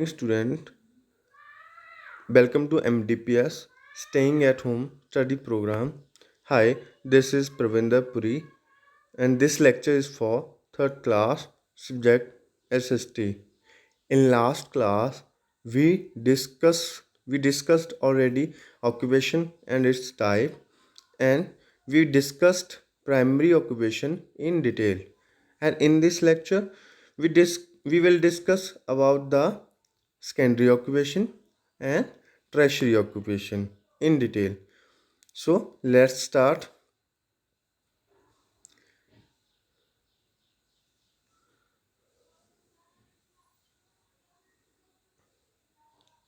Student, welcome to MDPS Staying at Home Study Program. Hi, this is Pravinder Puri, and this lecture is for third class subject SST. In last class, we discussed already occupation and its type, and we discussed primary occupation in detail. And in this lecture, we will discuss about the secondary occupation and tertiary occupation in detail. So let's start.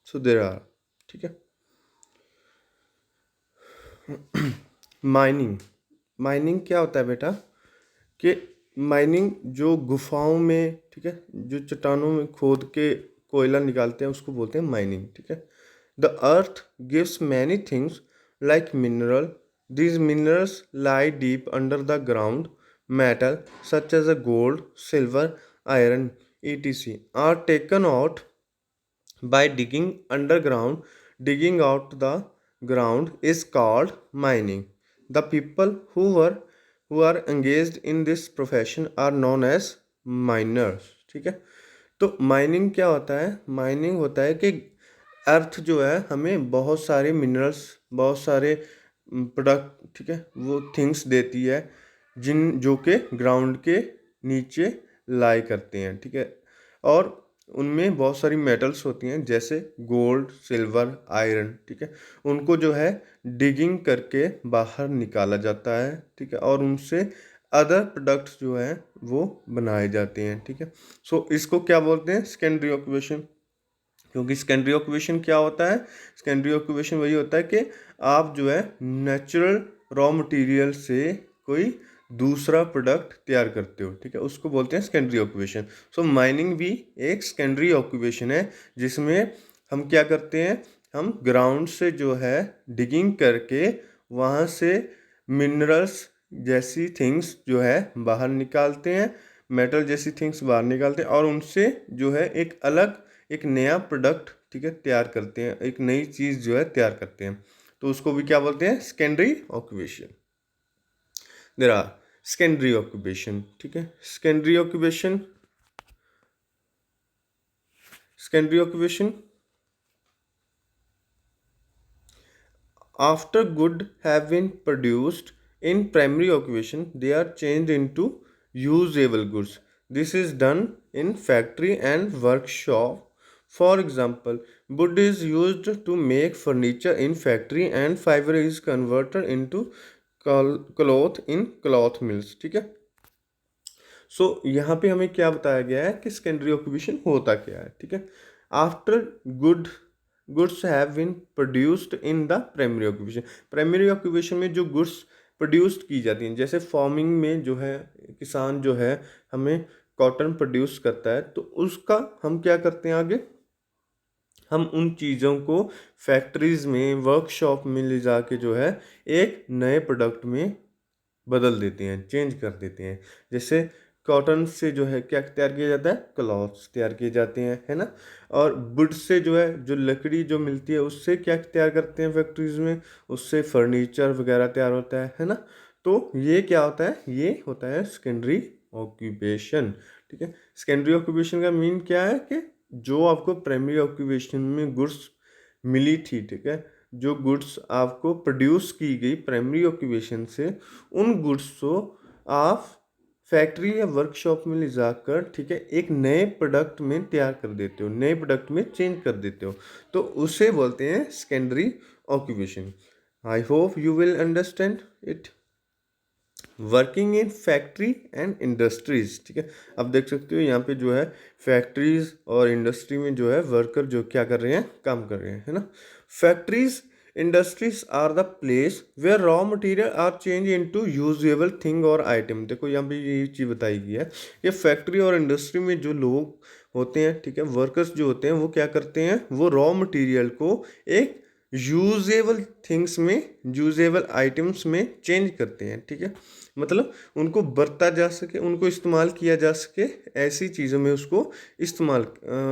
So there are, ठीक है, mining. Mining क्या होता है बेटा कि mining जो गुफाओं में, ठीक है, जो चट्टानों में खोद के कोयला निकालते हैं उसको बोलते हैं माइनिंग, ठीक है। The earth gives many things like mineral. These minerals lie deep under the ground. Metal such as a gold, silver, iron, etc are taken out by digging underground. Digging out the ground is called mining. The people who are engaged in this profession are known as miners, ठीक है। तो mining क्या होता है? Mining होता है कि अर्थ जो है हमें बहुत सारे मिनरल्स, बहुत सारे प्रोडक्ट, ठीक है, वो थिंग्स देती है जिन जो के ग्राउंड के नीचे लाई करते हैं, ठीक है। और उनमें बहुत सारी मेटल्स होती हैं जैसे गोल्ड, सिल्वर, आयरन, ठीक है। उनको जो है डिगिंग करके बाहर निकाला जाता है, ठीक है, और उनसे अदर प्रोडक्ट्स जो हैं वो बनाए जाते हैं, ठीक है। सो इसको क्या बोलते हैं? Secondary occupation. क्योंकि सेकेंडरी ऑक्यूपेशन क्या होता है? सेकेंडरी ऑक्यूपेशन वही होता है कि आप जो है नेचुरल रॉ मटेरियल से कोई दूसरा प्रोडक्ट तैयार करते हो, ठीक है, उसको बोलते हैं सेकेंडरी ऑक्यूपेशन। सो माइनिंग भी एक सेकेंडरी ऑक्यूपेशन है जिसमें हम क्या करते हैं, हम ग्राउंड से जो है डिगिंग करके वहाँ से मिनरल्स जैसी थिंग्स जो है बाहर निकालते हैं, मेटल जैसी थिंग्स बाहर निकालते हैं, और उनसे जो है एक अलग, एक नया प्रोडक्ट, ठीक है, तैयार करते हैं, एक नई चीज़ जो है तैयार करते हैं। तो उसको भी क्या बोलते हैं? Secondary occupation. There are secondary occupation, ठीक है। Secondary occupation, secondary occupation after good have been produced in primary occupation, they are changed into usable goods. This is done in factory and workshop. For example, wood is used to make furniture in factory and fiber is converted into cloth in cloth mills, ठीक है। सो यहाँ पे हमें क्या बताया गया है कि सेकेंडरी ऑक्यूपेशन होता क्या है, ठीक है। After goods have been produced in the primary occupation. Primary occupation में जो गुड्स प्रोड्यूस्ड की जाती हैं, जैसे फार्मिंग में जो है किसान जो है हमें कॉटन प्रोड्यूस करता है, तो उसका हम क्या करते हैं आगे, हम उन चीज़ों को फैक्ट्रीज़ में, वर्कशॉप में ले जाके जो है एक नए प्रोडक्ट में बदल देते हैं, चेंज कर देते हैं। जैसे कॉटन से जो है क्या तैयार किया जाता है? क्लॉथ्स तैयार किए जाते हैं, है ना। और वुड से जो है, जो लकड़ी जो मिलती है उससे क्या तैयार करते हैं फैक्ट्रीज में? उससे फर्नीचर वगैरह तैयार होता है ना। तो ये क्या होता है? ये होता है सेकेंडरी ऑक्यूपेशन, ठीक है। सेकेंडरी ऑक्यूपेशन का मीन क्या है कि जो आपको प्राइमरी ऑक्यूपेशन में गुड्स मिली थी, ठीक है, जो गुड्स आपको प्रोड्यूस की गई प्राइमरी ऑक्यूपेशन से, उन गुड्स को आप फैक्ट्री या वर्कशॉप में ले जाकर, ठीक है, एक नए प्रोडक्ट में तैयार कर देते हो, नए प्रोडक्ट में चेंज कर देते हो, तो उसे बोलते हैं secondary occupation. I hope you will understand it. Working in factory and industries, ठीक है। अब देख सकते हो यहाँ पे जो है फैक्ट्रीज और इंडस्ट्री में जो है वर्कर जो क्या कर रहे हैं, काम कर रहे हैं, है ना। Factories industries are the place where raw material are change into usable thing और आइटम। देखो यहाँ पे यही चीज़ बताई गई है कि फैक्ट्री और इंडस्ट्री में जो लोग होते हैं, ठीक है, वर्कर्स जो होते हैं, वो क्या करते हैं, वो रॉ मटेरियल को एक यूजेबल थिंग्स में, यूजेबल आइटम्स में चेंज करते हैं, ठीक है। मतलब उनको बरता जा सके, उनको इस्तेमाल किया जा सके, ऐसी चीज़ों में उसको इस्तेमाल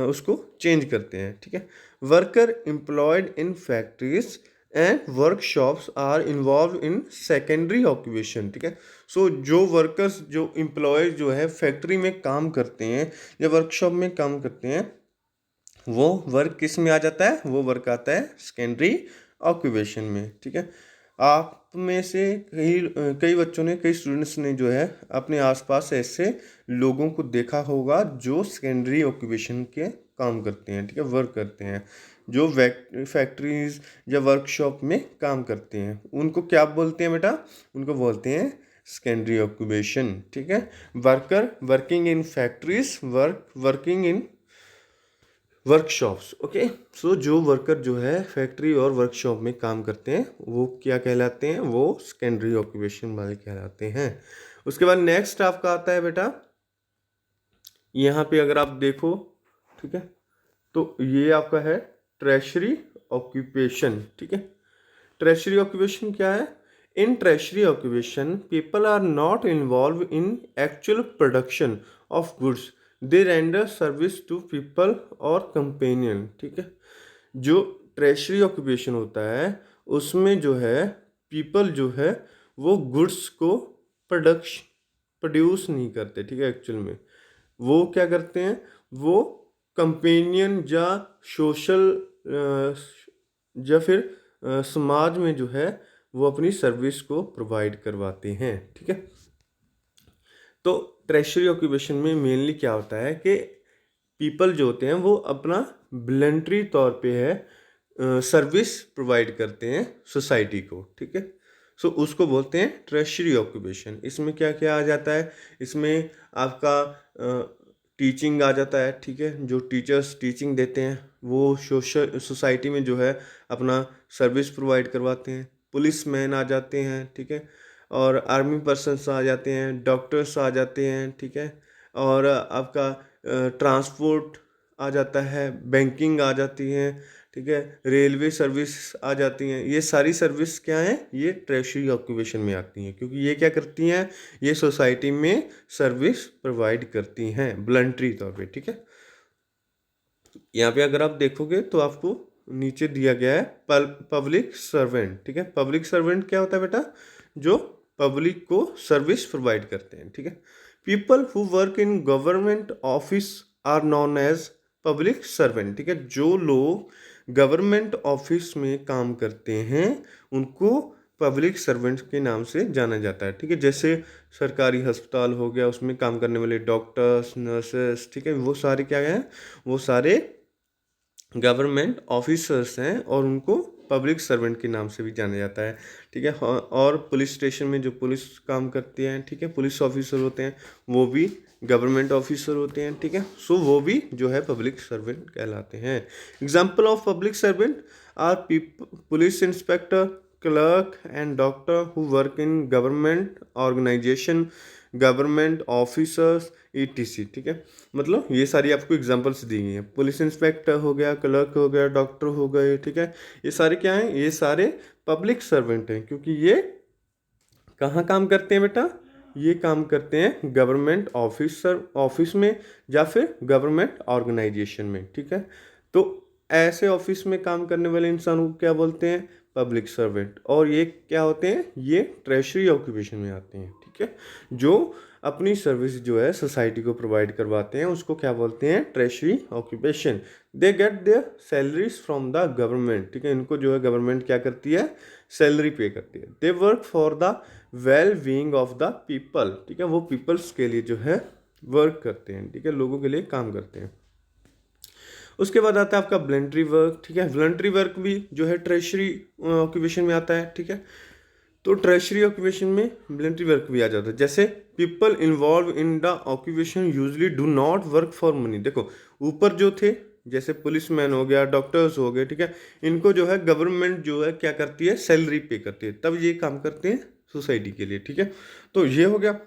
उसको चेंज करते हैं, ठीक है। Worker employed in factories and workshops are involve in secondary occupation, ठीक है। सो जो वर्कर्स, जो एम्प्लॉय जो है फैक्ट्री में काम करते हैं या वर्कशॉप में काम करते हैं, वो वर्क किस में आ जाता है, वो वर्क आता है सेकेंडरी ऑक्यूपेशन में, ठीक है। आप में से कई कई बच्चों ने, कई स्टूडेंट्स ने जो है अपने आसपास ऐसे लोगों को देखा होगा जो सेकेंडरी ऑक्यूपेशन के काम करते हैं, ठीक है, वर्क करते हैं, जो फैक्ट्रीज या वर्कशॉप में काम करते हैं। उनको क्या बोलते हैं बेटा, उनको बोलते हैं सेकेंडरी ऑक्यूपेशन, ठीक है। Worker working in factories, working in workshops, okay. So जो वर्कर जो है फैक्ट्री और वर्कशॉप में काम करते हैं वो क्या कहलाते हैं, वो सेकेंडरी ऑक्यूपेशन वाले कहलाते हैं। उसके बाद नेक्स्ट आपका आता है बेटा, यहाँ पे अगर आप देखो, ठीक है, तो ये आपका है ट्रेशरी ऑक्यूपेशन, ठीक है। ट्रेशरी ऑक्यूपेशन क्या है? In tertiary occupation people are not involve in actual production of goods, they render service to people और कंपेनियन, ठीक है। जो ट्रेशरी ऑक्यूपेशन होता है उसमें जो है पीपल जो है वो गुड्स को प्रोड्यूस नहीं करते, ठीक है। एक्चुअल में वो क्या करते हैं, वो कंपेनियन या सोशल या फिर समाज में जो है वो अपनी सर्विस को प्रोवाइड करवाते हैं, ठीक है। तो ट्रेशरी ऑक्यूपेशन में मेनली क्या होता है कि पीपल जो होते हैं वो अपना वॉलंटरी तौर पे है सर्विस प्रोवाइड करते हैं सोसाइटी को, ठीक है। सो उसको बोलते हैं ट्रेशरी ऑक्यूपेशन। इसमें क्या क्या आ जाता है, इसमें आपका टीचिंग आ जाता है, ठीक है। जो टीचर्स टीचिंग देते हैं वो सोशल सोसाइटी में जो है अपना सर्विस प्रोवाइड करवाते हैं। पुलिस मैन आ जाते हैं, ठीक है, और आर्मी पर्सन्स आ जाते हैं, डॉक्टर्स आ जाते हैं, ठीक है, और आपका ट्रांसपोर्ट आ जाता है, बैंकिंग आ जाती है, ठीक है, रेलवे सर्विस आ जाती हैं। ये सारी सर्विस क्या है, ये ट्रेशरी ऑक्यूपेशन में आती हैं, क्योंकि ये क्या करती हैं, ये सोसाइटी में सर्विस प्रोवाइड करती हैं वॉलंटरी तौर पे, ठीक है। यहाँ पे अगर आप देखोगे तो आपको नीचे दिया गया है पब्लिक सर्वेंट, ठीक है। पब्लिक सर्वेंट क्या होता है बेटा, जो पब्लिक को सर्विस प्रोवाइड करते हैं, ठीक है। People who work in government office are known as public servant, ठीक है। जो लोग गवर्नमेंट ऑफिस में काम करते हैं उनको पब्लिक सर्वेंट के नाम से जाना जाता है, ठीक है। जैसे सरकारी अस्पताल हो गया, उसमें काम करने वाले डॉक्टर्स, नर्सेस, ठीक है, वो सारे क्या हैं, वो सारे गवर्नमेंट ऑफिसर्स हैं और उनको पब्लिक सर्वेंट के नाम से भी जाना जाता है, ठीक है। और पुलिस स्टेशन में जो पुलिस काम करती हैं, ठीक है, पुलिस ऑफिसर होते हैं, वो भी गवर्नमेंट ऑफिसर होते हैं, ठीक है। सो वो भी जो है पब्लिक सर्वेंट कहलाते हैं। Example of public servant are police inspector, clerk and doctor who work in government organisation, government officers ETC, ठीक है। मतलब ये सारी आपको एग्जांपल्स दी गई हैं। पुलिस इंस्पेक्टर हो गया, क्लर्क हो गया, डॉक्टर हो गए, ठीक है। ये सारे क्या हैं, ये सारे पब्लिक सर्वेंट हैं, क्योंकि ये कहाँ काम करते हैं बेटा, ये काम करते हैं गवर्नमेंट ऑफिस में या फिर गवर्नमेंट ऑर्गेनाइजेशन में, ठीक है। तो ऐसे ऑफिस में काम करने वाले इंसान को क्या बोलते हैं, पब्लिक सर्वेंट। और ये क्या होते हैं, ये ट्रेशरी ऑक्यूपेशन में आते हैं, ठीक है। जो अपनी सर्विस जो है सोसाइटी को प्रोवाइड करवाते हैं उसको क्या बोलते हैं, treasury occupation. They get there salaries from the government, ठीक है। इनको जो है गवर्नमेंट क्या करती है, सैलरी पे करती है। They work for the well being of the people, ठीक है। वो पीपल्स के लिए जो है वर्क करते हैं, ठीक है, लोगों के लिए काम करते हैं। उसके बाद आता है आपका वॉलंटरी वर्क, ठीक है। वॉलंटरी वर्क भी जो है ट्रेशरी ऑक्यूपेशन में आता है, ठीक है। तो ट्रेशरी ऑक्यूपेशन में वॉलंटरी वर्क भी आ जाता है। जैसे people involve in the occupation usually do not work for money. देखो ऊपर जो थे जैसे पुलिसमैन हो गया, डॉक्टर्स हो गए, ठीक है, इनको जो है गवर्नमेंट जो है क्या करती है, सैलरी पे करती है, तब ये काम करते हैं सोसाइटी के लिए, ठीक है। तो ये हो गया।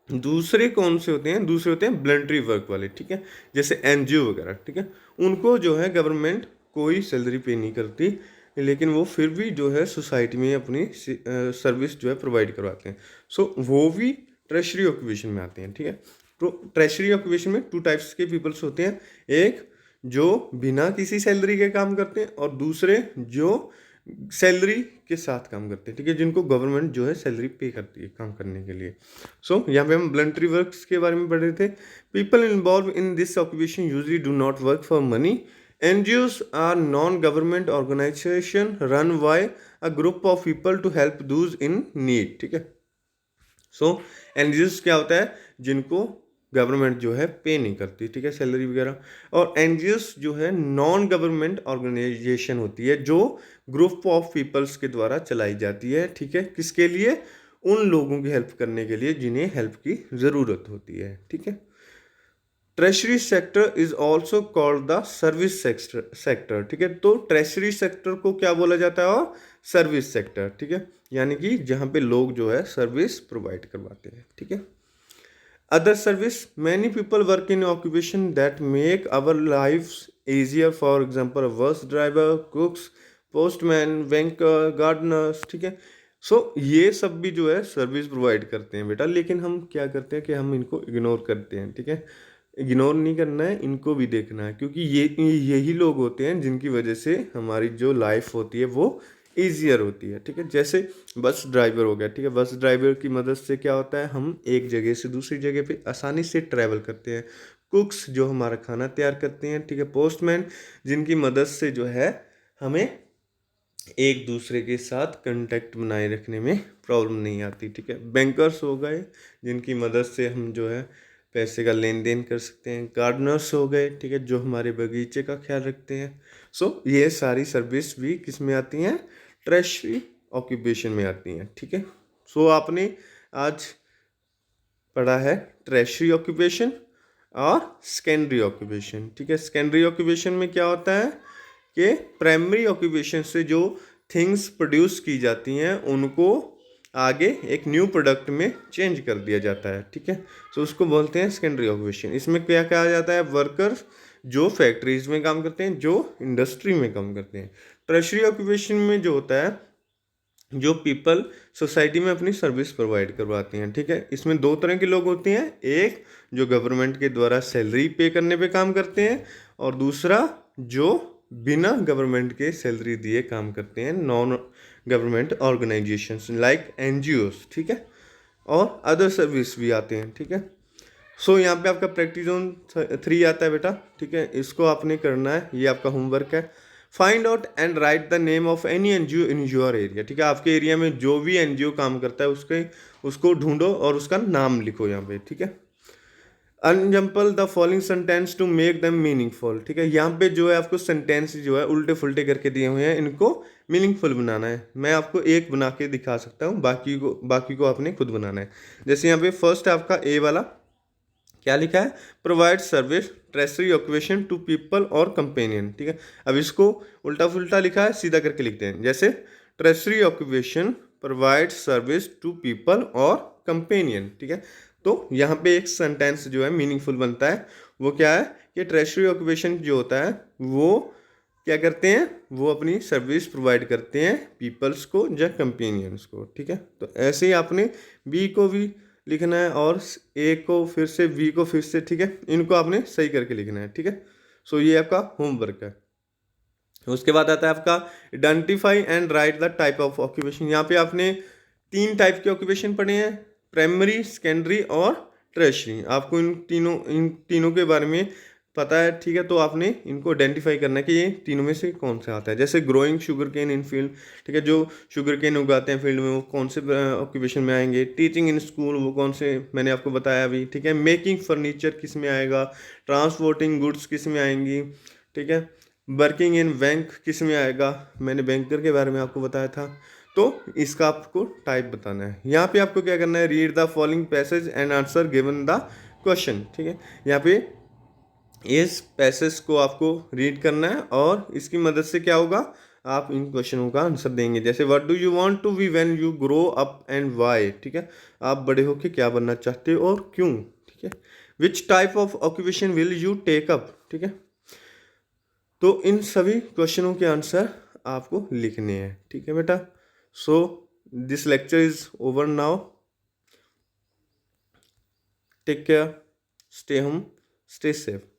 दूसरे कौन से होते हैं, दूसरे होते हैं वॉलंटरी वर्क वाले, ठीक है, जैसे NGO वगैरह, ठीक है। उनको जो है गवर्नमेंट कोई सैलरी पे नहीं करती, लेकिन वो फिर भी जो है सोसाइटी में अपनी सर्विस जो है प्रोवाइड करवाते हैं। सो वो भी ट्रेशरी ऑक्यूपेशन में आते हैं, ठीक है। तो ट्रेशरी ऑक्यूपेशन में टू टाइप्स के पीपल्स होते हैं, एक जो बिना किसी सैलरी के काम करते हैं और दूसरे जो सैलरी के साथ काम करते हैं, ठीक है, जिनको गवर्नमेंट जो है सैलरी पे करती है काम करने के लिए। सो यहाँ पे हम वॉलंटरी वर्क्स के बारे में पढ़ रहे थे। People involve in this occupation usually do not work for money. NGOs are non-government organization run by a group of people to help those in need, ठीक है। सो NGOs क्या होता है, जिनको गवर्नमेंट जो है पे नहीं करती, ठीक है, सैलरी वगैरह। और NGOs जो है नॉन गवर्नमेंट ऑर्गेनाइजेशन होती है जो ग्रुप ऑफ पीपल्स के द्वारा चलाई जाती है, ठीक है, किसके लिए, उन लोगों की हेल्प करने के लिए जिन्हें हेल्प की ज़रूरत होती है, ठीक है। Treasury sector is also called the service sector, ठीक है। तो ट्रेशरी सेक्टर को क्या बोला जाता है, और सर्विस सेक्टर, ठीक है, यानी कि जहाँ पे लोग जो है सर्विस प्रोवाइड करवाते हैं, ठीक है। Other service, many people work in occupation that make our life easier, for example bus driver, cooks, postman, banker, gardeners, ठीक है। सो ये सब भी जो है सर्विस प्रोवाइड करते हैं बेटा, लेकिन हम क्या करते हैं कि हम इनको इग्नोर करते हैं, ठीक है। इग्नोर नहीं करना है, इनको भी देखना है, क्योंकि यही लोग होते हैं जिनकी वजह से हमारी जो लाइफ होती है वो ईजियर होती है, ठीक है। जैसे बस ड्राइवर हो गया, ठीक है, बस ड्राइवर की मदद से क्या होता है, हम एक जगह से दूसरी जगह पे आसानी से ट्रैवल करते हैं। कुक्स जो हमारा खाना तैयार करते हैं, ठीक है। पोस्टमैन जिनकी मदद से जो है हमें एक दूसरे के साथ कांटेक्ट बनाए रखने में प्रॉब्लम नहीं आती, ठीक है। बैंकर्स हो गए जिनकी मदद से हम जो है पैसे का लेन देन कर सकते हैं। गार्डनर्स हो गए, ठीक है, जो हमारे बगीचे का ख्याल रखते हैं। सो ये सारी सर्विस भी किस में आती हैं, ट्रेशरी ऑक्यूपेशन में आती हैं, ठीक है। सो आपने आज पढ़ा है ट्रेशरी ऑक्यूपेशन और सेकेंडरी ऑक्यूपेशन, ठीक है। सेकेंडरी ऑक्यूपेशन में क्या होता है कि प्राइमरी ऑक्यूपेशन से जो थिंग्स प्रोड्यूस की जाती हैं उनको आगे एक न्यू प्रोडक्ट में चेंज कर दिया जाता है, ठीक है। तो उसको बोलते हैं सेकेंडरी ऑक्यूपेशन। इसमें क्या कहा जाता है, वर्कर्स जो फैक्ट्रीज में काम करते हैं, जो इंडस्ट्री में काम करते हैं। टर्शियरी ऑक्यूपेशन में जो होता है, जो पीपल सोसाइटी में अपनी सर्विस प्रोवाइड करवाते हैं, ठीक है। इसमें दो तरह के लोग होते हैं, एक जो गवर्नमेंट के द्वारा सैलरी पे करने पे काम करते हैं, और दूसरा जो बिना गवर्नमेंट के सैलरी दिए काम करते हैं, non government organisations like NGOs, ठीक है। और अदर सर्विस भी आते हैं, ठीक है। सो यहाँ पे आपका प्रैक्टिस जोन 3 आता है बेटा, ठीक है। इसको आपने करना है, ये आपका होमवर्क है। Find out and right the name of any NGO in your area, ठीक है। आपके एरिया में जो भी NGO काम करता है उसको ढूंढो और उसका नाम लिखो यहाँ पे, ठीक है। Unjumble the following sentence to make them meaningful, ठीक है। यहाँ पे जो है आपको सेंटेंस जो है उल्टे फुल्टे करके दिए हुए हैं, इनको मीनिंगफुल बनाना है। मैं आपको एक बना के दिखा सकता हूँ, बाकी को आपने खुद बनाना है। जैसे यहाँ पे फर्स्ट है आपका ए वाला, क्या लिखा है, provide service treasury occupation to people और कंपेनियन, ठीक है। अब इसको उल्टा फुल्टा लिखा है, सीधा करके लिखते हैं। जैसे treasury occupation provide service to people और कंपेनियन, ठीक है। तो यहाँ पे एक सेंटेंस जो है मीनिंगफुल बनता है, वो क्या है कि ट्रेशरी ऑक्यूपेशन जो होता है वो क्या करते हैं, वो अपनी सर्विस प्रोवाइड करते हैं पीपल्स को या कंपेनियंस को, ठीक है। तो ऐसे ही आपने बी को भी लिखना है और ए को फिर से, बी को फिर से, ठीक है। इनको आपने सही करके लिखना है, ठीक है। सो ये आपका होमवर्क है। उसके बाद आता है आपका identify and right the type of occupation. यहाँ पे आपने 3 टाइप के ऑक्यूपेशन पढ़े हैं, प्राइमरी, सेकेंडरी और ट्रेशरी। आपको इन तीनों के बारे में पता है, ठीक है। तो आपने इनको आइडेंटिफाई करना है कि ये तीनों में से कौन सा आता है। जैसे ग्रोइंग शुगर केन इन फील्ड, ठीक है, जो शुगर केन उगाते हैं फील्ड में, वो कौन से ऑक्यूपेशन में आएंगे। टीचिंग इन स्कूल, वो कौन से, मैंने आपको बताया अभी, ठीक है। मेकिंग फर्नीचर किस में आएगा, ट्रांसपोर्टिंग गुड्स किस में आएंगी, ठीक है। वर्किंग इन बैंक किस में आएगा, मैंने बैंकर के बारे में आपको बताया था। तो इसका आपको टाइप बताना है। यहाँ पे आपको क्या करना है, read the following passage and answer given the question, ठीक है। यहाँ पे इस पैसेज को आपको रीड करना है और इसकी मदद से क्या होगा, आप इन क्वेश्चनों का आंसर देंगे। जैसे what do you want to be when you grow up and why, ठीक है। आप बड़े होके क्या बनना चाहते हो और क्यों, ठीक है। Which type of occupation will you take up, ठीक है। तो इन सभी क्वेश्चनों के आंसर आपको लिखने हैं। ठीक है बेटा। So this lecture is over now. Take care, stay home, stay safe.